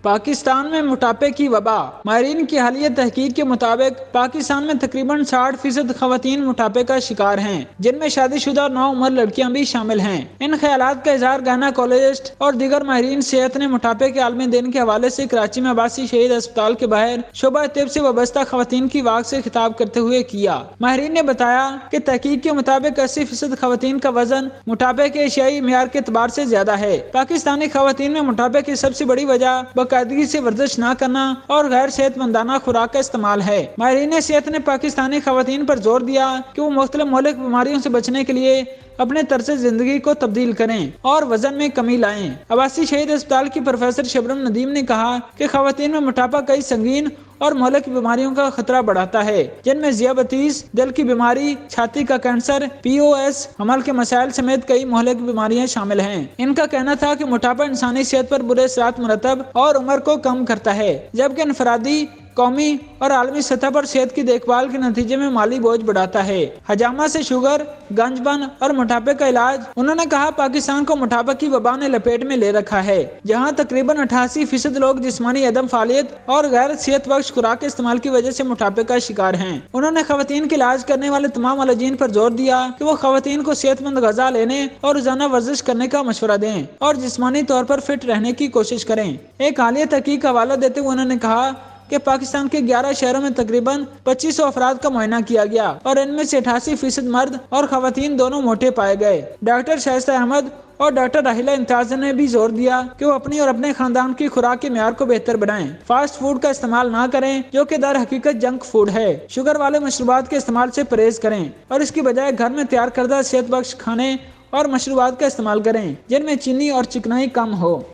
پاکستان میں موٹاپے کی وبا۔ ماہرین کی حالیہ تحقیق کے مطابق پاکستان میں تقریباً 60% خواتین موٹاپے کا شکار ہیں، جن میں شادی شدہ اور نوعمر لڑکیاں بھی شامل ہیں۔ ان خیالات کا اظہار گائناکولوجسٹ اور دیگر ماہرین صحت نے موٹاپے کے عالمی دن کے حوالے سے کراچی میں عباسی شہید اسپتال کے باہر شعبہ طب سے وابستہ خواتین کی واق سے خطاب کرتے ہوئے کیا۔ ماہرین نے بتایا کہ تحقیق کے مطابق 80% خواتین کا وزن موٹاپے کے ایشیائی معیار کے اعتبار سے زیادہ ہے۔ پاکستانی خواتین میں موٹاپے کی سب سے بڑی وجہ باقاعدگی سے ورزش نہ کرنا اور غیر صحت مندانہ خوراک کا استعمال ہے۔ ماہرین صحت نے پاکستانی خواتین پر زور دیا کہ وہ مختلف مہلک بیماریوں سے بچنے کے لیے اپنے طرز زندگی کو تبدیل کریں اور وزن میں کمی لائیں۔ عباسی شہید اسپتال کی پروفیسر شبنم ندیم نے کہا کہ خواتین میں موٹاپا کئی سنگین اور مہلک بیماریوں کا خطرہ بڑھاتا ہے، جن میں ذیابیطس، دل کی بیماری، چھاتی کا کینسر، POS، حمل کے مسائل سمیت کئی مہلک بیماریاں شامل ہیں۔ ان کا کہنا تھا کہ موٹاپا انسانی صحت پر برے اثرات مرتب اور عمر کو کم کرتا ہے، جبکہ انفرادی، قومی اور عالمی سطح پر صحت کی دیکھ بھال کے نتیجے میں مالی بوجھ بڑھاتا ہے۔ ہجامہ سے شوگر، گنج بن اور موٹاپے کا علاج۔ انہوں نے کہا پاکستان کو موٹاپا کی وبا نے لپیٹ میں لے رکھا ہے، جہاں تقریباً 88% لوگ جسمانی عدم فعالیت اور غیر صحت بخش خوراک کے استعمال کی وجہ سے موٹاپے کا شکار ہیں۔ انہوں نے خواتین کے علاج کرنے والے تمام معالجین پر زور دیا کہ وہ خواتین کو صحت مند غذا لینے اور روزانہ ورزش کرنے کا مشورہ دیں اور جسمانی طور پر فٹ رہنے کی کوشش کریں۔ ایک حالیہ تحقیق کا حوالہ دیتے ہوئے انہوں نے کہا کہ پاکستان کے 11 شہروں میں تقریباً 2500 افراد کا معائنہ کیا گیا اور ان میں سے 88% مرد اور خواتین دونوں موٹے پائے گئے۔ ڈاکٹر شائستہ احمد اور ڈاکٹر راحلہ امتیاز نے بھی زور دیا کہ وہ اپنی اور اپنے خاندان کی خوراک کے معیار کو بہتر بنائیں، فاسٹ فوڈ کا استعمال نہ کریں جو کہ در حقیقت جنک فوڈ ہے، شوگر والے مشروبات کے استعمال سے پرہیز کریں اور اس کی بجائے گھر میں تیار کردہ صحت بخش کھانے اور مشروبات کا استعمال کریں جن میں چینی اور چکنائی کم ہو۔